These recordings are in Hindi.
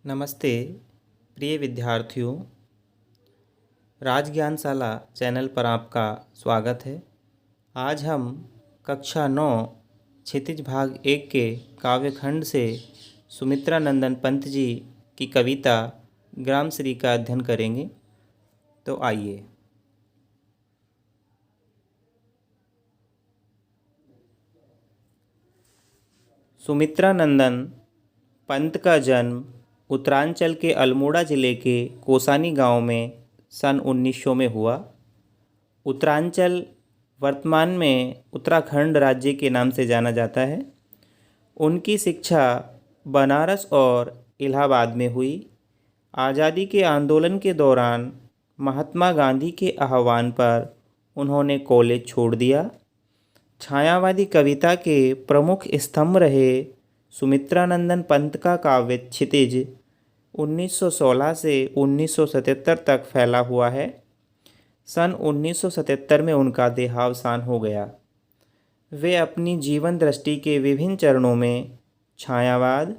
नमस्ते प्रिय विद्यार्थियों। राजज्ञानशाला चैनल पर आपका स्वागत है। आज हम कक्षा 9 क्षितिज भाग 1 के काव्यखंड से सुमित्रा नंदन पंत जी की कविता ग्रामश्री का अध्ययन करेंगे। तो आइए। सुमित्रा नंदन पंत का जन्म उत्तरांचल के अल्मोड़ा जिले के कोसानी गांव में सन 1900 में हुआ। उत्तरांचल वर्तमान में उत्तराखंड राज्य के नाम से जाना जाता है। उनकी शिक्षा बनारस और इलाहाबाद में हुई। आज़ादी के आंदोलन के दौरान महात्मा गांधी के आह्वान पर उन्होंने कॉलेज छोड़ दिया। छायावादी कविता के प्रमुख स्तंभ रहे सुमित्रा नंदन पंत का काव्य क्षितिज 1916 से 1977 तक फैला हुआ है। सन 1977 में उनका देहावसान हो गया। वे अपनी जीवन दृष्टि के विभिन्न चरणों में छायावाद,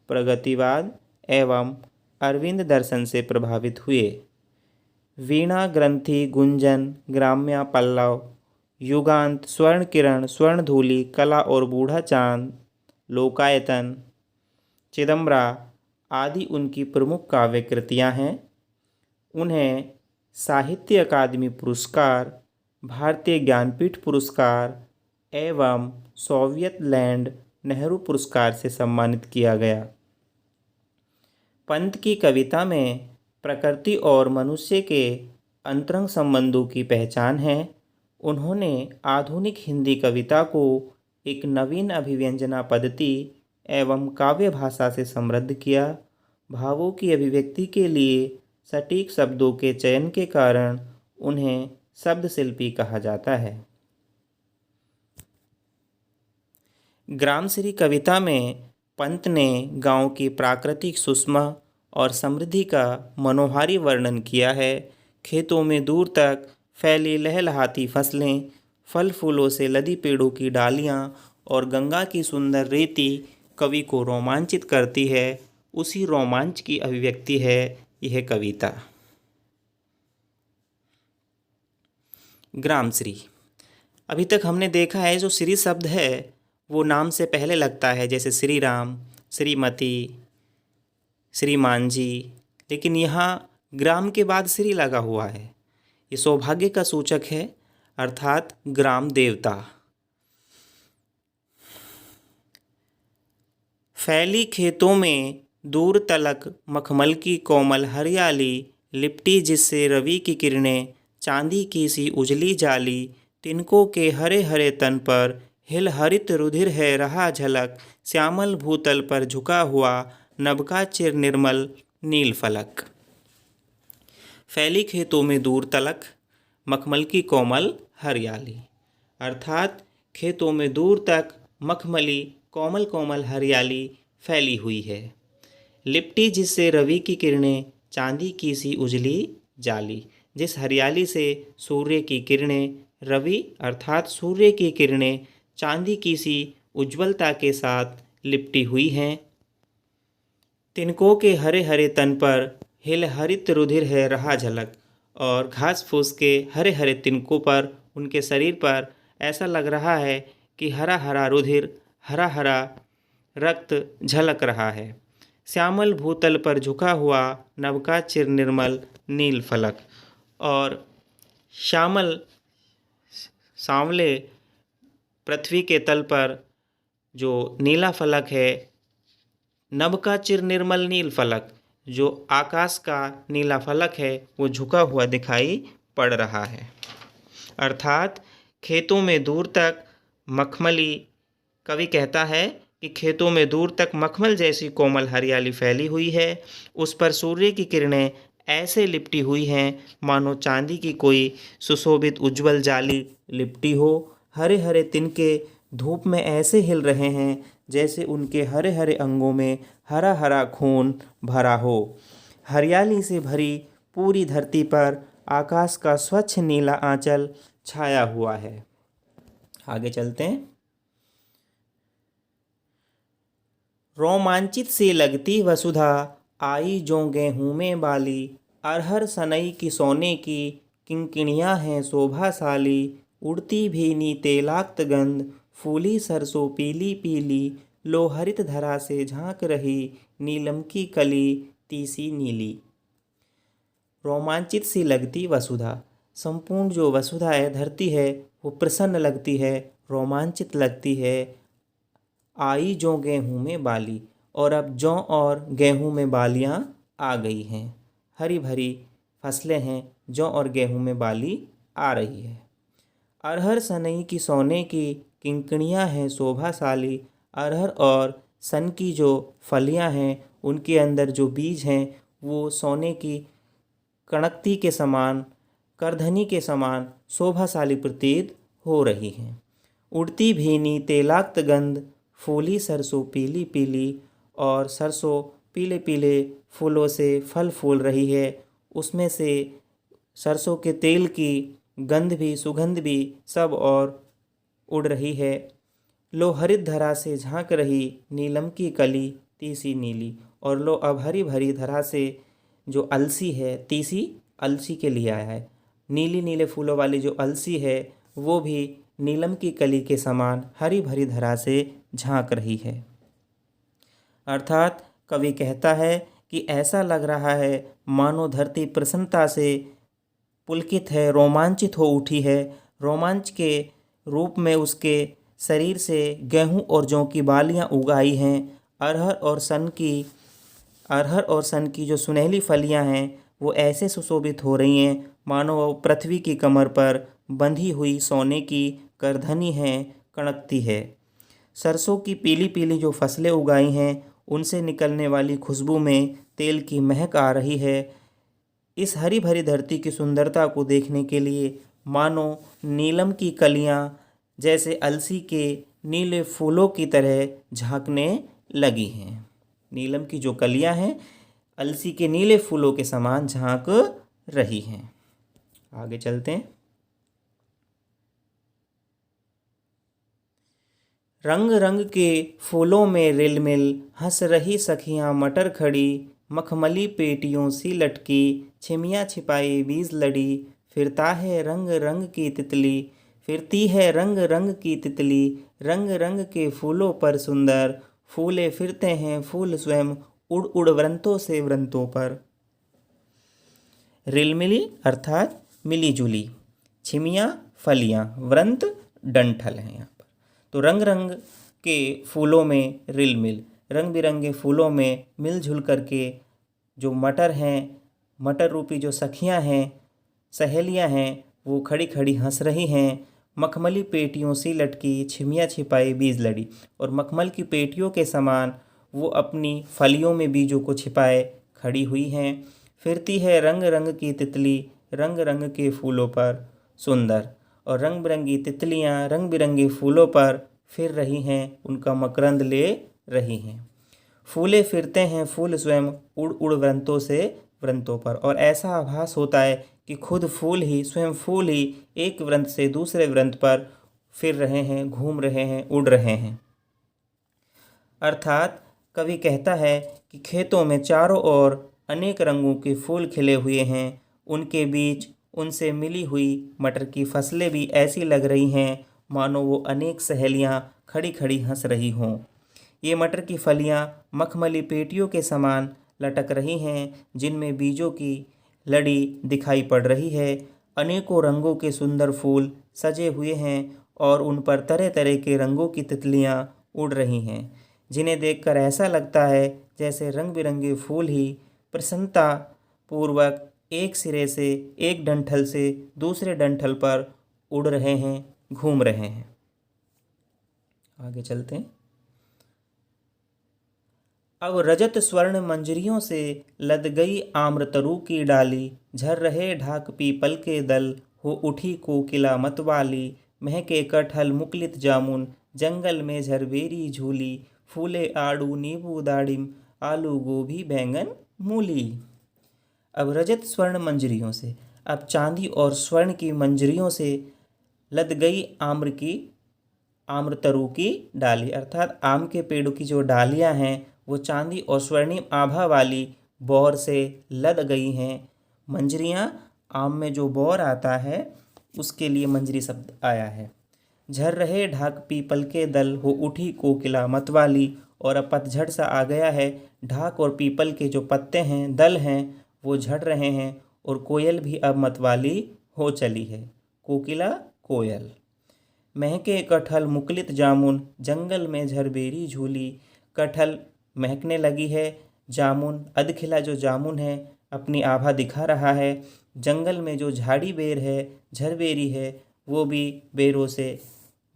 प्रगतिवाद एवं अरविंद दर्शन से प्रभावित हुए। वीणा, ग्रंथि, गुंजन, ग्राम्या, पल्लव, युगांत, स्वर्ण किरण, स्वर्णधूलि, कला और बूढ़ा चांद, लोकायतन, चिदम्बरा आदि उनकी प्रमुख काव्य कृतियाँ हैं। उन्हें साहित्य अकादमी पुरस्कार, भारतीय ज्ञानपीठ पुरस्कार एवं सोवियत लैंड नेहरू पुरस्कार से सम्मानित किया गया। पंत की कविता में प्रकृति और मनुष्य के अंतरंग संबंधों की पहचान है। उन्होंने आधुनिक हिंदी कविता को एक नवीन अभिव्यंजना पद्धति एवं काव्य भाषा से समृद्ध किया। भावों की अभिव्यक्ति के लिए सटीक शब्दों के चयन के कारण उन्हें शब्द शिल्पी कहा जाता है। ग्रामश्री कविता में पंत ने गांव की प्राकृतिक सुषमा और समृद्धि का मनोहारी वर्णन किया है। खेतों में दूर तक फैली लहलहाती फसलें, फल फूलों से लदी पेड़ों की डालियां और गंगा की सुंदर रेती कवि को रोमांचित करती है। उसी रोमांच की अभिव्यक्ति है यह कविता। ग्रामश्री। अभी तक हमने देखा है जो श्री शब्द है वो नाम से पहले लगता है, जैसे श्री राम, श्रीमती, श्रीमान जी, लेकिन यहाँ ग्राम के बाद श्री लगा हुआ है। ये सौभाग्य का सूचक है, अर्थात ग्राम देवता। फैली खेतों में दूर तलक मखमल की कोमल हरियाली, लिपटी जिससे रवि की किरणें, चांदी की सी उजली जाली, तिनकों के हरे हरे तन पर हिल हरित रुधिर है रहा झलक, श्यामल भूतल पर झुका हुआ नभ का चिर निर्मल नील फलक। फैली खेतों में दूर तलक मखमल की कोमल हरियाली, अर्थात खेतों में दूर तक मखमली कोमल कोमल हरियाली फैली हुई है। लिपटी जिससे रवि की किरणें, चांदी की सी उजली जाली, जिस हरियाली से सूर्य की किरणें, रवि अर्थात सूर्य की किरणें चांदी की सी उज्ज्वलता के साथ लिपटी हुई हैं। तिनकों के हरे हरे तन पर हिल हरित रुधिर है रहा झलक, और घास फूस के हरे हरे तिनकों पर, उनके शरीर पर ऐसा लग रहा है कि हरा हरा रुधिर, हरा हरा रक्त झलक रहा है। श्यामल भूतल पर झुका हुआ नभ का चिर निर्मल नील फलक, और श्यामल सांवले पृथ्वी के तल पर जो नीला फलक है, नभ का चिर निर्मल नील फलक, जो आकाश का नीला फलक है, वो झुका हुआ दिखाई पड़ रहा है। अर्थात खेतों में दूर तक मखमली, कवि कहता है कि खेतों में दूर तक मखमल जैसी कोमल हरियाली फैली हुई है। उस पर सूर्य की किरणें ऐसे लिपटी हुई हैं मानो चांदी की कोई सुशोभित उज्जवल जाली लिपटी हो। हरे हरे तिनके धूप में ऐसे हिल रहे हैं जैसे उनके हरे हरे अंगों में हरा हरा खून भरा हो। हरियाली से भरी पूरी धरती पर आकाश का स्वच्छ नीला आंचल छाया हुआ है। आगे चलते हैं। रोमांचित सी लगती वसुधा आई जो गेहूँ में बाली। अरहर सनई की सोने की, किंकिणियाँ हैं शोभाशाली। उड़ती भीनी तेलाक्त गंध, फूली सरसों पीली पीली। लो हरित धरा से झांक रही, नीलम की कली तीसी नीली। रोमांचित सी लगती वसुधा। संपूर्ण जो वसुधा है, धरती है, वो प्रसन्न लगती है, रोमांचित लगती है। आई जो गेहूँ में बाली, और अब जौ और गेहूँ में बालियाँ आ गई हैं। हरी भरी फसलें हैं, जौ और गेहूँ में बाली आ रही है। अरहर सनई की सोने की, किंकिणियाँ हैं शोभाशाली। अरहर और सन की जो फलियाँ हैं, उनके अंदर जो बीज हैं, वो सोने की कणकती के समान, करधनी के समान शोभाशाली प्रतीत हो रही हैं। उड़ती भीनी तेलाक्त गंध, फूली सरसों पीली पीली। और सरसों पीले पीले फूलों से फल फूल रही है, उसमें से सरसों के तेल की गंध भी, सुगंध भी सब और उड़ रही है। लो हरित धरा से झांक रही, नीलम की कली तीसी नीली। और लो अब हरी भरी धरा से जो अलसी है, तीसी अलसी के लिए आया है, नीली नीले फूलों वाली जो अलसी है, वो भी नीलम की कली के समान हरी भरी धरा से झांक रही है। अर्थात कवि कहता है कि ऐसा लग रहा है मानो धरती प्रसन्नता से पुलकित है, रोमांचित हो उठी है। रोमांच के रूप में उसके शरीर से गेहूं और जौ की बालियां उगाई हैं। अरहर और सन की जो सुनहली फलियां हैं, वो ऐसे सुशोभित हो रही हैं मानो वो पृथ्वी की कमर पर बंधी हुई सोने की करधनी है, कणकती है। सरसों की पीली पीली जो फसलें उगाई हैं, उनसे निकलने वाली खुशबू में तेल की महक आ रही है। इस हरी भरी धरती की सुंदरता को देखने के लिए मानो नीलम की कलियां जैसे अलसी के नीले फूलों की तरह झांकने लगी हैं। नीलम की जो कलियां हैं, अलसी के नीले फूलों के समान झांक रही हैं। आगे चलते हैं। रंग रंग के फूलों में रिलमिल, हंस रही सखियां मटर खड़ी। मखमली पेटियों सी लटकी, छिमियां छिपाई बीज लड़ी। फिरता है रंग रंग की तितली, फिरती है रंग रंग की तितली। रंग रंग के फूलों पर सुंदर, फूले फिरते हैं फूल स्वयं। उड़ उड़ वृंतों से वृंतों पर। रिलमिली अर्थात मिली जुली, छिमियाँ फलियाँ, वृंत डंठल हैं यहाँ पर। तो रंग रंग के फूलों में रिलमिल, रंग बिरंगे फूलों में मिलजुल करके जो मटर हैं, मटर रूपी जो सखियाँ हैं, सहेलियाँ हैं, वो खड़ी खड़ी हंस रही हैं। मखमली पेटियों सी लटकी, छिमिया छिपाई बीज लड़ी। और मखमल की पेटियों के समान वो अपनी फलियों में बीजों को छिपाए खड़ी हुई हैं। फिरती है रंग रंग की तितली, रंग रंग के फूलों पर सुंदर। और रंग बिरंगी तितलियाँ रंग बिरंगे फूलों पर फिर रही हैं, उनका मकरंद ले रही हैं। फूले फिरते हैं फूल स्वयं, उड़ उड़ वृंतों से वृंतों पर। और ऐसा आभास होता है कि खुद फूल ही, स्वयं फूल ही एक वृंत से दूसरे वृंत पर फिर रहे हैं, घूम रहे हैं, उड़ रहे हैं। अर्थात कवि कहता है कि खेतों में चारों ओर अनेक रंगों के फूल खिले हुए हैं। उनके बीच उनसे मिली हुई मटर की फसलें भी ऐसी लग रही हैं मानो वो अनेक सहेलियां खड़ी खड़ी हंस रही हों। ये मटर की फलियां मखमली पेटियों के समान लटक रही हैं, जिनमें बीजों की लड़ी दिखाई पड़ रही है। अनेकों रंगों के सुंदर फूल सजे हुए हैं और उन पर तरह तरह के रंगों की तितलियां उड़ रही हैं, जिन्हें देखकर ऐसा लगता है जैसे रंग बिरंगे फूल ही प्रसन्नता पूर्वक एक सिरे से, एक डंठल से दूसरे डंठल पर उड़ रहे हैं, घूम रहे हैं। आगे चलते हैं। अब रजत स्वर्ण मंजरियों से लद गई आम्रतरु की डाली। झर रहे ढाक पीपल के दल, हो उठी कोकिला मतवाली। महके कटहल मुकलित जामुन, जंगल में झरबेरी झूली। फूले आड़ू नींबू दाड़िम, आलू गोभी बैंगन मूली। अब रजत स्वर्ण मंजरियों से, अब चांदी और स्वर्ण की मंजरियों से लद गई आम्रतरु की डाली, अर्थात आम के पेड़ों की जो डालियां हैं वो चांदी और स्वर्णिम आभा वाली बौर से लद गई हैं। मंजरियाँ, आम में जो बौर आता है उसके लिए मंजरी शब्द आया है। झर रहे ढाक पीपल के दल, हो उठी कोकिला मतवाली। और अब पतझड़ सा आ गया है। ढाक और पीपल के जो पत्ते हैं, दल हैं, वो झड़ रहे हैं और कोयल भी अब मतवाली हो चली है। कोकिला, कोयल। महके कटहल मुकुलित जामुन, जंगल में झरबेरी झूली। कटहल महकने लगी है, जामुन अधखिला जो जामुन है अपनी आभा दिखा रहा है। जंगल में जो झाड़ी बेर है, झरबेरी है, वो भी बेरों से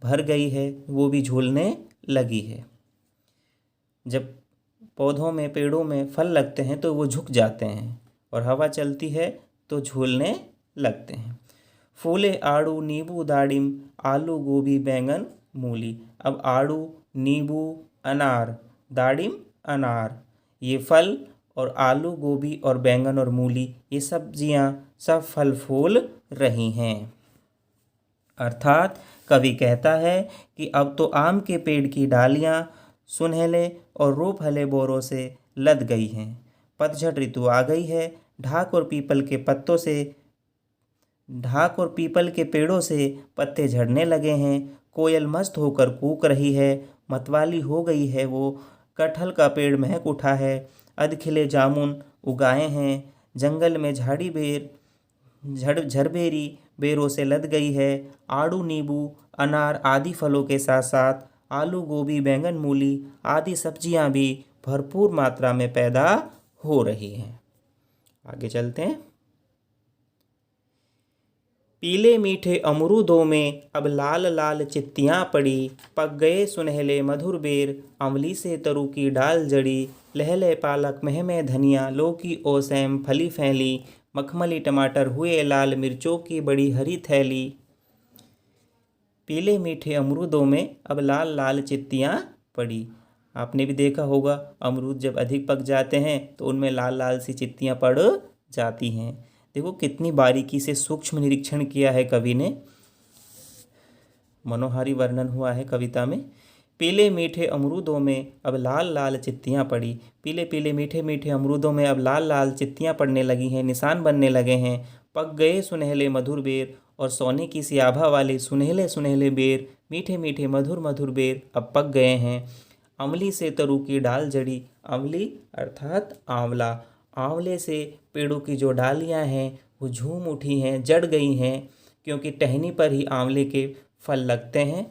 भर गई है, वो भी झूलने लगी है। जब पौधों में, पेड़ों में फल लगते हैं तो वो झुक जाते हैं और हवा चलती है तो झूलने लगते हैं। फूले आड़ू नींबू दाड़िम, आलू गोभी बैंगन मूली। अब आड़ू, नींबू, अनार, दाड़िम, अनार, ये फल, और आलू, गोभी और बैंगन और मूली, ये सब्जियां सब फल फूल रही हैं। अर्थात कवि कहता है कि अब तो आम के पेड़ की डालियां सुनहले और रूपहले बोरों से लद गई हैं। पतझड़ ऋतु आ गई है। ढाक और पीपल के पेड़ों से पत्ते झड़ने लगे हैं। कोयल मस्त होकर कूक रही है। मतवाली हो गई है वो। कटहल का पेड़ महक उठा है। अधखिले जामुन उगाए हैं। जंगल में झाड़ी बेर झरबेरी बेरों से लद गई है। आड़ू, नींबू, अनार आदि फलों के साथ साथ आलू, गोभी, बैंगन, मूली आदि सब्जियां भी भरपूर मात्रा में पैदा हो रही हैं। आगे चलते हैं। पीले मीठे अमरूदों में अब लाल लाल चित्तियाँ पड़ी। पक गए सुनहले मधुर बेर, अमली से तरु की डाल जड़ी। लहले पालक महमे धनिया, लौकी और सैम फली फैली। मखमली टमाटर हुए लाल, मिर्चों की बड़ी हरी थैली। पीले मीठे अमरूदों में अब लाल लाल चित्तियाँ पड़ी। आपने भी देखा होगा, अमरूद जब अधिक पक जाते हैं तो उनमें लाल लाल सी चित्तियाँ पड़ जाती हैं। देखो कितनी बारीकी से सूक्ष्म निरीक्षण किया है कवि ने। मनोहारी वर्णन हुआ है कविता में। पीले मीठे अमरूदों में अब लाल लाल चित्तियाँ पड़ी। पीले पीले मीठे मीठे अमरूदों में अब लाल लाल चित्तियाँ पड़ने लगी हैं, निशान बनने लगे हैं। पक गए सुनहले मधुर बेर, और सोने की सी आभा वाले सुनहले सुनहले बेर, मीठे मीठे मधुर मधुर बेर अब पक गए हैं। अमली से तरु की डाल जड़ी। अमली अर्थात आंवला। आंवले से पेड़ों की जो डालियां हैं वो झूम उठी हैं, जड़ गई हैं, क्योंकि टहनी पर ही आंवले के फल लगते हैं।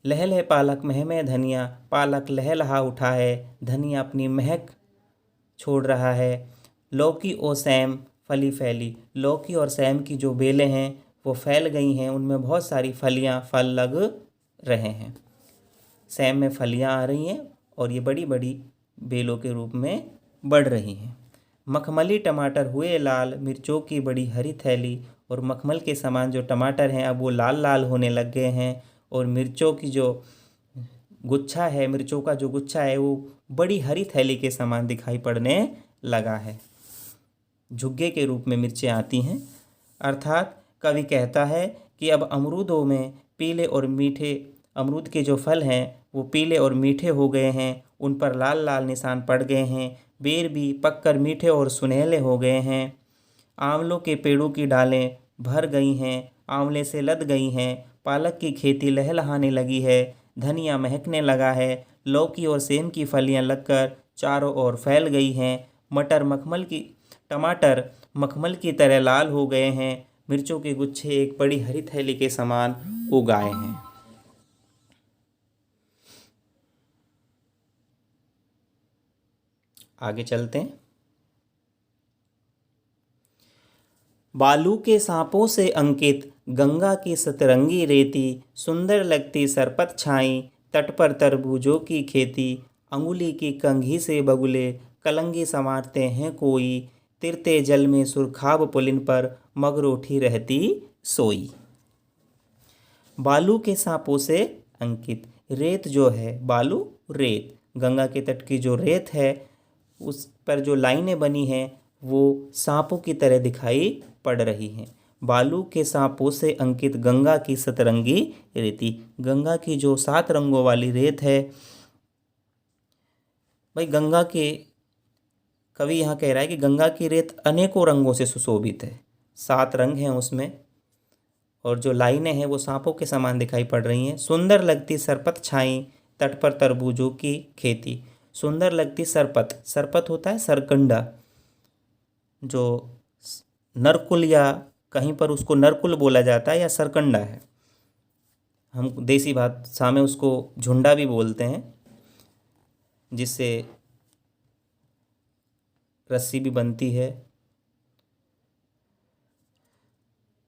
लहल है पालक महमे धनिया। पालक लहलहा उठा है, धनिया अपनी महक छोड़ रहा है। लौकी और सैम फली फैली। लौकी और सैम की जो बेलें हैं वो फैल गई हैं, उनमें बहुत सारी फल लग रहे हैं। सैम में फलियां आ रही हैं और ये बड़ी बड़ी बेलों के रूप में बढ़ रही हैं। मखमली टमाटर हुए लाल, मिर्चों की बड़ी हरी थैली। और मखमल के समान जो टमाटर हैं अब वो लाल लाल होने लग गए हैं, और मिर्चों की जो गुच्छा है, मिर्चों का जो गुच्छा है वो बड़ी हरी थैली के समान दिखाई पड़ने लगा है। झुग्गे के रूप में मिर्चें आती हैं। अर्थात कवि कहता है कि अब अमरूदों में पीले और मीठे, अमरूद के जो फल हैं वो पीले और मीठे हो गए हैं, उन पर लाल लाल निशान पड़ गए हैं। बेर भी पककर मीठे और सुनहले हो गए हैं। आंवलों के पेड़ों की डालें भर गई हैं, आंवले से लद गई हैं। पालक की खेती लहलहाने लगी है, धनिया महकने लगा है। लौकी और सेम की फलियां लगकर चारों ओर फैल गई हैं। टमाटर मखमल की तरह लाल हो गए हैं। मिर्चों के गुच्छे एक बड़ी हरी थैली के समान उगाए हैं। आगे चलते हैं। बालू के सांपों से अंकित गंगा की सतरंगी रेती, सुंदर लगती सरपत छाई। तट पर तरबूजों की खेती, अंगुली की कंघी से बगुले कलंगी संवारते हैं कोई। तिरते जल में सुरखाब पुलिन पर मगरोठी रहती सोई। बालू के सांपों से अंकित, रेत जो है, बालू रेत, गंगा के तट की जो रेत है उस पर जो लाइनें बनी हैं वो सांपों की तरह दिखाई पड़ रही हैं। बालू के सांपों से अंकित गंगा की सतरंगी रेती, गंगा की जो 7 रंगों वाली रेत है। भाई गंगा के कवि यहाँ कह रहा है कि गंगा की रेत अनेकों रंगों से सुशोभित है, 7 रंग हैं उसमें, और जो लाइनें हैं वो सांपों के समान दिखाई पड़ रही हैं। सुंदर लगती सरपत छाई तट पर तरबूजों की खेती। सुंदर लगती सरपत, सरपत होता है सरकंडा, जो नरकुल या कहीं पर उसको नरकुल बोला जाता है या सरकंडा है, हम देसी भाषा में उसको झुंडा भी बोलते हैं, जिससे रस्सी भी बनती है।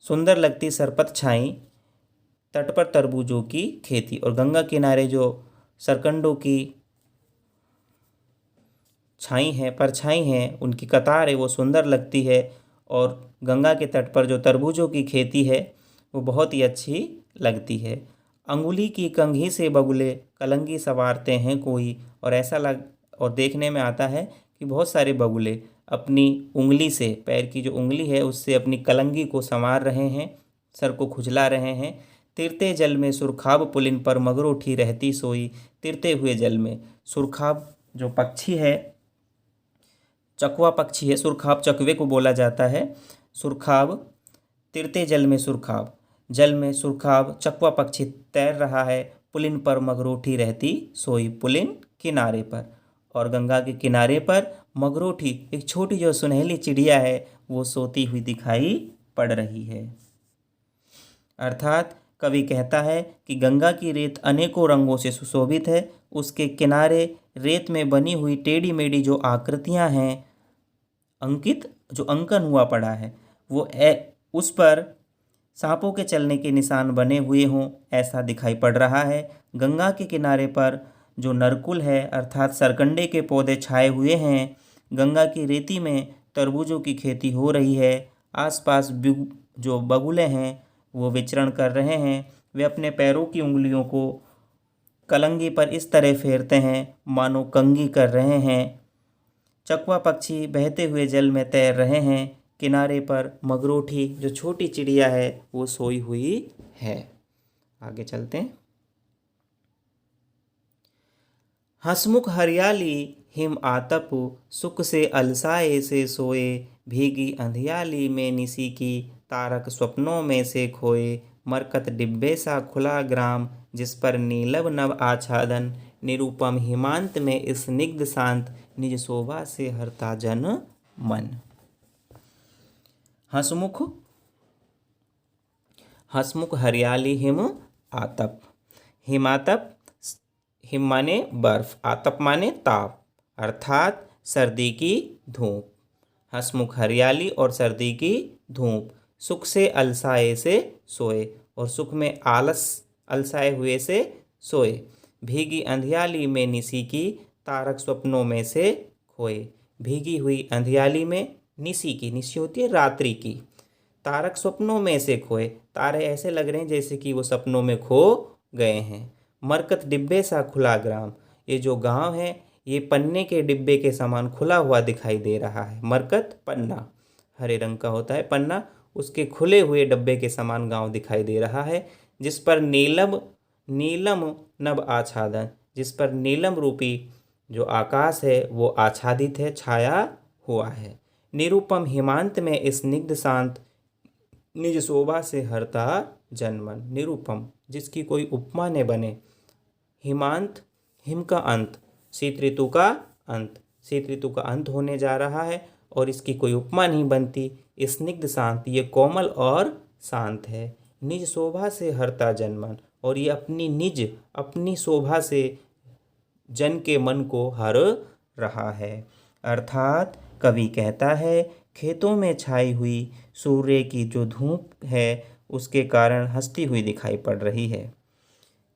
सुंदर लगती सरपत छाई तट पर तरबूजों की खेती, और गंगा किनारे जो सरकंडों की छाई है, परछाई हैं, उनकी कतार है, वो सुंदर लगती है। और गंगा के तट पर जो तरबूजों की खेती है वो बहुत ही अच्छी लगती है। अंगुली की कंघी से बगुले कलंगी संवारते हैं कोई, और ऐसा लग और देखने में आता है कि बहुत सारे बगुले अपनी उंगली से, पैर की जो उंगली है उससे अपनी कलंगी को संवार रहे हैं, सर को खुजला रहे हैं। तिरते जल में सुरखाब पुलिन पर मगरोठी रहती सोई। तिरते हुए जल में, सुरखाब जो पक्षी है, चकवा पक्षी है, सुरखाब चकवे को बोला जाता है। सुरखाब, तिरते जल में सुरखाब, जल में सुरखाब चकवा पक्षी तैर रहा है। पुलिन पर मगरोठी रहती सोई, पुलिन किनारे पर, और गंगा के किनारे पर मगरोठी एक छोटी जो सुनहली चिड़िया है वो सोती हुई दिखाई पड़ रही है। अर्थात कवि कहता है कि गंगा की रेत अनेकों रंगों से सुशोभित है। उसके किनारे रेत में बनी हुई टेढ़ी मेढ़ी जो आकृतियां हैं, अंकित जो अंकन हुआ पड़ा है, वो उस पर सांपों के चलने के निशान बने हुए हों, ऐसा दिखाई पड़ रहा है। गंगा के किनारे पर जो नरकुल है अर्थात सरकंडे के पौधे छाए हुए हैं। गंगा की रेती में तरबूजों की खेती हो रही है। आसपास जो बगुले हैं वो विचरण कर रहे हैं। वे अपने पैरों की उंगलियों को कलंगी पर इस तरह फेरते हैं मानो कंघी कर रहे हैं। चकवा पक्षी बहते हुए जल में तैर रहे हैं। किनारे पर मगरोठी जो छोटी चिड़िया है वो सोई हुई है। आगे चलते हैं। हंसमुख हरियाली हिम आतप, सुख से अलसाए से सोए। भीगी अंधियाली में निसी की, तारक स्वप्नों में से खोए। मरकत डिब्बे सा खुला ग्राम, जिस पर नीलव नव आच्छादन। निरूपम हिमांत में स्निग्ध शांत, निज शोभा से हरता जन मन। हंसमुख, हंसमुख हरियाली हिम आतप। हिमातप, हिम माने बर्फ, आतप माने ताप, अर्थात सर्दी की धूप। हंसमुख हरियाली और सर्दी की धूप। सुख से अलसाए से सोए, और सुख में आलस अलसाए हुए से सोए। भीगी अंधियाली में निसी की, तारक स्वप्नों में से खोए। भीगी हुई अंधियाली में निसी की, निसी होती है रात्रि की, तारक स्वप्नों में से खोए। तारे ऐसे लग रहे हैं जैसे कि वो सपनों में खो गए हैं। मरकत डिब्बे सा खुला ग्राम, ये जो गांव है ये पन्ने के डिब्बे के समान खुला हुआ दिखाई दे रहा है। मरकत पन्ना, हरे रंग का होता है पन्ना, उसके खुले हुए डब्बे के समान गांव दिखाई दे रहा है। जिस पर नीलम नभ आच्छादन, जिस पर नीलम रूपी जो आकाश है वो आच्छादित है, छाया हुआ है। निरूपम हिमांत में स्निग्ध शांत, निज शोभा से हरता जनमन। निरूपम, जिसकी कोई उपमा न बने। हिमांत, हिम का अंत, शीत ऋतु का अंत, शीत ऋतु का अंत होने जा रहा है और इसकी कोई उपमा नहीं बनती। स्निग्ध शांत, ये कोमल और शांत है। निज शोभा से हरता जनमन, और ये अपनी शोभा से जन के मन को हर रहा है। अर्थात कवि कहता है खेतों में छाई हुई सूर्य की जो धूप है उसके कारण हंसती हुई दिखाई पड़ रही है।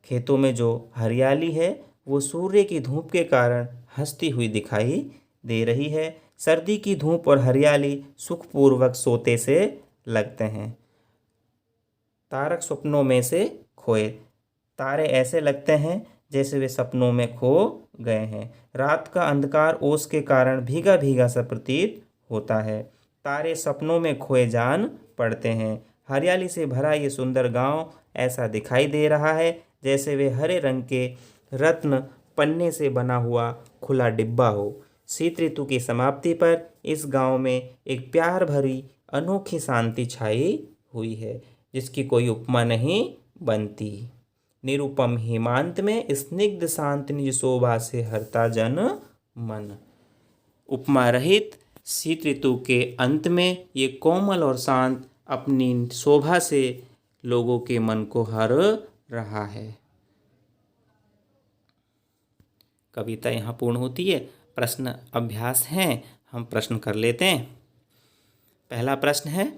खेतों में जो हरियाली है वो सूर्य की धूप के कारण हंसती हुई दिखाई दे रही है। सर्दी की धूप और हरियाली सुखपूर्वक सोते से लगते हैं। तारक स्वप्नों में से खोए, तारे ऐसे लगते हैं जैसे वे सपनों में खो गए हैं। रात का अंधकार ओस के कारण भीगा भीगा सा प्रतीत होता है। तारे सपनों में खोए जान पड़ते हैं। हरियाली से भरा ये सुंदर गांव ऐसा दिखाई दे रहा है जैसे वे हरे रंग के रत्न पन्ने से बना हुआ खुला डिब्बा हो। शीत ऋतु की समाप्ति पर इस गांव में एक प्यार भरी अनोखी शांति छाई हुई है जिसकी कोई उपमा नहीं बनती। निरुपम हेमांत में स्निग्ध शांत निज शोभा से हरता जन मन। उपमा रहित शीत ऋतु के अंत में ये कोमल और शांत अपनी शोभा से लोगों के मन को हर रहा है। कविता यहाँ पूर्ण होती है। प्रश्न अभ्यास हैं, हम प्रश्न कर लेते हैं। पहला प्रश्न है,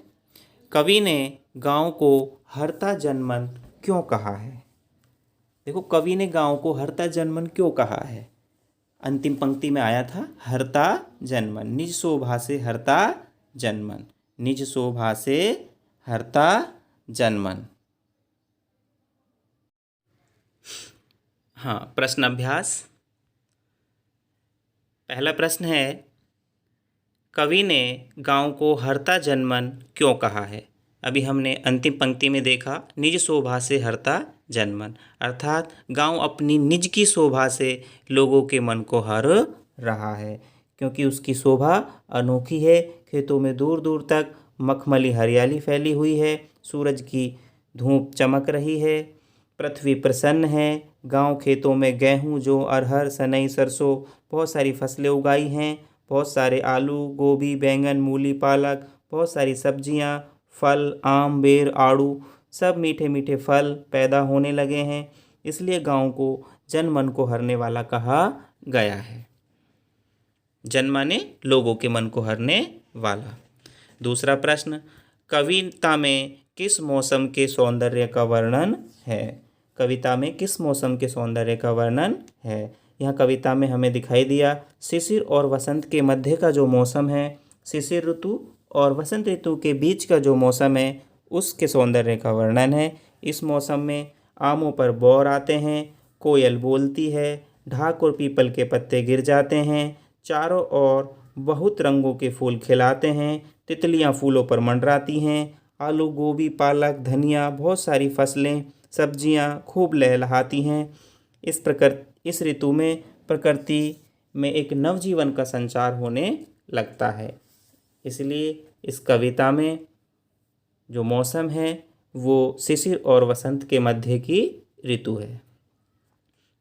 कवि ने गांव को हरता जनमन क्यों कहा है? देखो, कवि ने गांव को हरता जनमन क्यों कहा है? अंतिम पंक्ति में आया था हरता जनमन, निज शोभा से हरता जनमन, निज शोभा से हरता जनमन। हाँ, प्रश्न अभ्यास। पहला प्रश्न है, कवि ने गांव को हरता जनमन क्यों कहा है? अभी हमने अंतिम पंक्ति में देखा निज शोभा से हरता जनमन, अर्थात गांव अपनी निज की शोभा से लोगों के मन को हर रहा है, क्योंकि उसकी शोभा अनोखी है। खेतों में दूर दूर तक मखमली हरियाली फैली हुई है, सूरज की धूप चमक रही है, पृथ्वी प्रसन्न है। गांव खेतों में गेहूं, जौ, अरहर, सनई, सरसों बहुत सारी फसलें उगाई हैं। बहुत सारे आलू, गोभी, बैंगन, मूली, पालक, बहुत सारी सब्जियां, फल, आम, बेर, आड़ू, सब मीठे मीठे फल पैदा होने लगे हैं। इसलिए गांव को जन मन को हरने वाला कहा गया है। जन माने लोगों के मन को हरने वाला। दूसरा प्रश्न, कविता में किस मौसम के सौंदर्य का वर्णन है? कविता में किस मौसम के सौंदर्य का वर्णन है? यहाँ कविता में हमें दिखाई दिया शिशिर और वसंत के मध्य का जो मौसम है, शिशिर ऋतु और वसंत ऋतु के बीच का जो मौसम है, उसके सौंदर्य का वर्णन है। इस मौसम में आमों पर बौर आते हैं, कोयल बोलती है, ढाक और पीपल के पत्ते गिर जाते हैं, चारों ओर बहुत रंगों के फूल खिलाते हैं, तितलियां फूलों पर मंडराती हैं, आलू, गोभी, पालक, धनिया, बहुत सारी फसलें, सब्जियां खूब लहलहाती हैं। इस ऋतु में प्रकृति में एक नवजीवन का संचार होने लगता है। इसलिए इस कविता में जो मौसम है वो शिशिर और वसंत के मध्य की ऋतु है।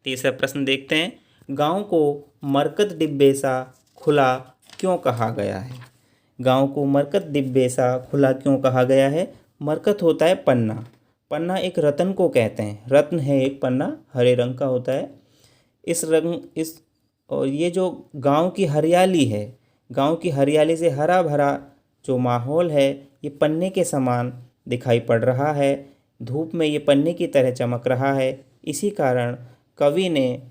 तीसरा प्रश्न देखते हैं, गांव को मरकत डिब्बे सा खुला क्यों कहा गया है? गांव को मरकत डिब्बे सा खुला क्यों कहा गया है? मरकत होता है पन्ना, पन्ना एक रत्न को कहते हैं। रत्न है एक पन्ना, हरे रंग का होता है। और ये जो गांव की हरियाली है, गांव की हरियाली से हरा भरा जो माहौल है, ये पन्ने के समान दिखाई पड़ रहा है। धूप में ये पन्ने की तरह चमक रहा है। इसी कारण कवि ने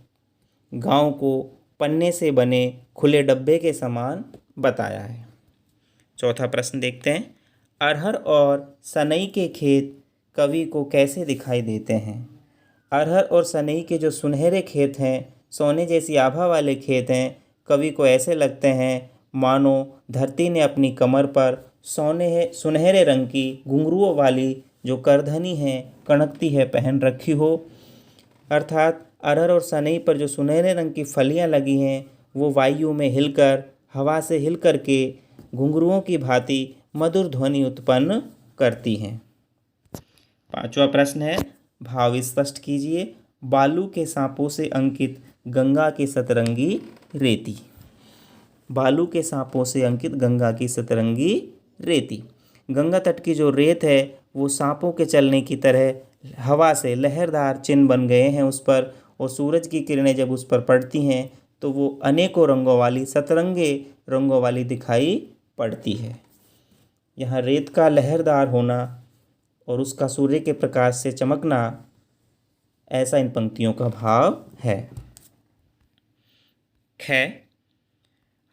गांव को पन्ने से बने खुले डब्बे के समान बताया है। चौथा प्रश्न देखते हैं, अरहर और सनई के खेत कवि को कैसे दिखाई देते हैं? अरहर और सनई के जो सुनहरे खेत हैं, सोने जैसी आभा वाले खेत हैं, कवि को ऐसे लगते हैं मानो धरती ने अपनी कमर पर सुनहरे रंग की घुंघरुओं वाली जो करधनी है, कणकती है, पहन रखी हो। अर्थात अरहर और सनई पर जो सुनहरे रंग की फलियां लगी हैं, वो वायु में हिलकर, हवा से हिलकर के घुंघरुओं की भांति मधुर ध्वनि उत्पन्न करती हैं। पांचवा प्रश्न है, भाव स्पष्ट कीजिए। बालू के सांपों से अंकित गंगा की सतरंगी रेती। बालू के सांपों से अंकित गंगा की सतरंगी रेती। गंगा तट की जो रेत है वो सांपों के चलने की तरह हवा से लहरदार चिन्ह बन गए हैं उस पर, और सूरज की किरणें जब उस पर पड़ती हैं तो वो अनेकों रंगों वाली, सतरंगे रंगों वाली दिखाई पड़ती है। यहाँ रेत का लहरदार होना और उसका सूर्य के प्रकाश से चमकना, ऐसा इन पंक्तियों का भाव है। ख,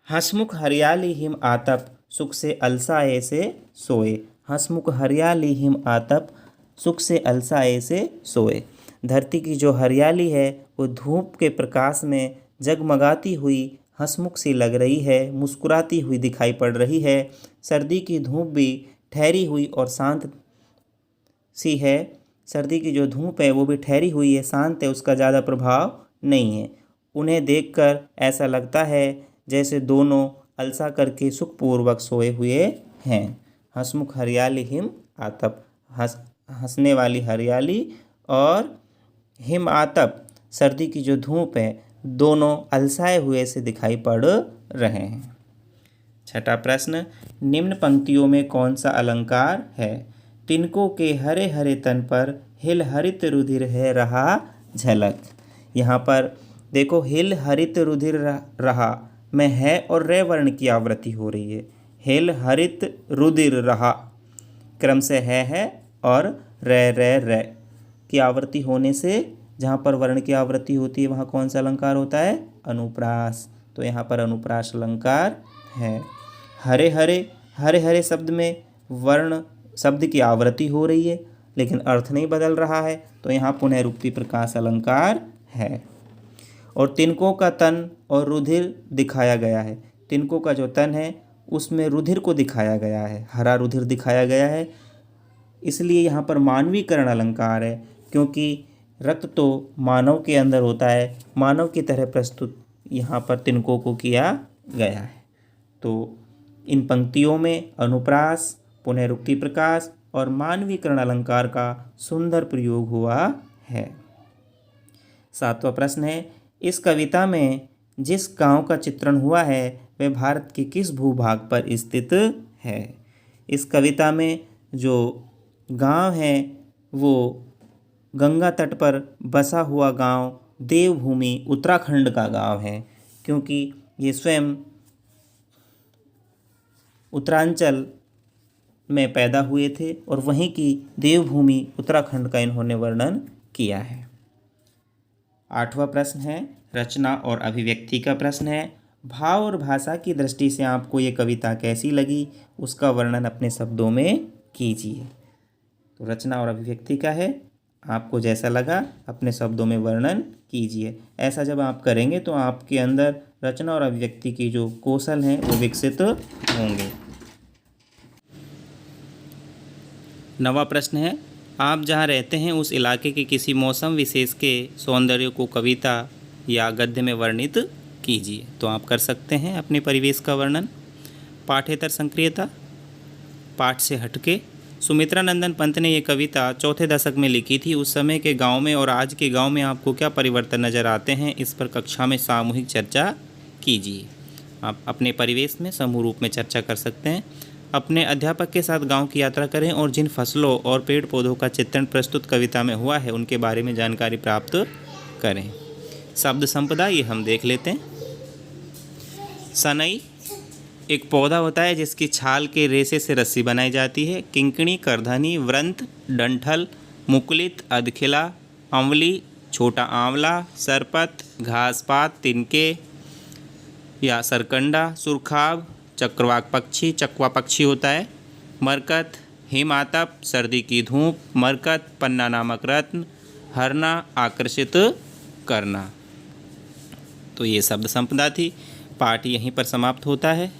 हंसमुख हरियाली हिम आतप सुख से अलसाए से सोए। हंसमुख हरियाली हिम आतप सुख से अलसाए से सोए। धरती की जो हरियाली है वो धूप के प्रकाश में जगमगाती हुई हंसमुख सी लग रही है, मुस्कुराती हुई दिखाई पड़ रही है। सर्दी की धूप भी ठहरी हुई और शांत सी है। सर्दी की जो धूप है वो भी ठहरी हुई है, शांत है, उसका ज़्यादा प्रभाव नहीं है। उन्हें देखकर ऐसा लगता है जैसे दोनों अलसा करके सुखपूर्वक सोए हुए हैं। हंसमुख हरियाली हिम आतप, हंसने वाली हरियाली और हिम आतप सर्दी की जो धूप है, दोनों अलसाए हुए से दिखाई पड़ रहे हैं। छठा प्रश्न, निम्न पंक्तियों में कौन सा अलंकार है? तिनको के हरे हरे तन पर हिल हरित रुधिर है रहा झलक। यहाँ पर देखो, हिल हरित रुधिर रहा में है और रे वर्ण की आवृत्ति हो रही है। हिल हरित रुधिर रहा क्रम से है और रे की आवृत्ति होने से जहाँ पर वर्ण की आवृत्ति होती है वहाँ कौन सा अलंकार होता है? अनुप्रास। तो यहाँ पर अनुप्रास अलंकार है। हरे हरे शब्द में वर्ण शब्द की आवृत्ति हो रही है लेकिन अर्थ नहीं बदल रहा है, तो यहाँ पुनरुक्ति प्रकाश अलंकार है। और तिनको का तन और रुधिर दिखाया गया है। तिनको का जो तन है उसमें रुधिर को दिखाया गया है, हरा रुधिर दिखाया गया है, इसलिए यहाँ पर मानवीकरण अलंकार है, क्योंकि रक्त तो मानव के अंदर होता है, मानव की तरह प्रस्तुत यहाँ पर तिनको को किया गया है। तो इन पंक्तियों में अनुप्रास, पुनरुक्ति प्रकाश और मानवीकरण अलंकार का सुंदर प्रयोग हुआ है। सातवां प्रश्न है, इस कविता में जिस गांव का चित्रण हुआ है वह भारत के किस भूभाग पर स्थित है? इस कविता में जो गांव है वो गंगा तट पर बसा हुआ गांव देवभूमि उत्तराखंड का गांव है, क्योंकि ये स्वयं उत्तरांचल में पैदा हुए थे और वहीं की देवभूमि उत्तराखंड का इन्होंने वर्णन किया है। आठवां प्रश्न है रचना और अभिव्यक्ति का प्रश्न है। भाव और भाषा की दृष्टि से आपको ये कविता कैसी लगी, उसका वर्णन अपने शब्दों में कीजिए। तो रचना और अभिव्यक्ति का है, आपको जैसा लगा अपने शब्दों में वर्णन कीजिए। ऐसा जब आप करेंगे तो आपके अंदर रचना और अभिव्यक्ति की जो कौशल हैं वो विकसित होंगे। नवा प्रश्न है, आप जहाँ रहते हैं उस इलाके के किसी मौसम विशेष के सौंदर्य को कविता या गद्य में वर्णित कीजिए। तो आप कर सकते हैं अपने परिवेश का वर्णन। पाठेतर संक्रियता, पाठ से हटके। सुमित्रा नंदन पंत ने ये कविता चौथे दशक में लिखी थी। उस समय के गांव में और आज के गांव में आपको क्या परिवर्तन नज़र आते हैं, इस पर कक्षा में सामूहिक चर्चा कीजिए। आप अपने परिवेश में समूह रूप में चर्चा कर सकते हैं। अपने अध्यापक के साथ गांव की यात्रा करें और जिन फसलों और पेड़ पौधों का चित्रण प्रस्तुत कविता में हुआ है उनके बारे में जानकारी प्राप्त करें। शब्द संपदा ये हम देख लेते हैं। सनई एक पौधा होता है जिसकी छाल के रेशे से रस्सी बनाई जाती है। किंकणी, करधनी, व्रंत, डंठल, मुकुलित, अधखिला, अम्वली, छोटा आंवला, सरपत, घासपात, तिनके या सरकंडा, सुरखाब, चक्रवाक पक्षी, चकवा पक्षी होता है। मरकत, हिम आतप, सर्दी की धूप, मरकत, पन्ना नामक रत्न, हरना, आकर्षित करना। तो ये शब्द संपदा थी। पाठ यहीं पर समाप्त होता है।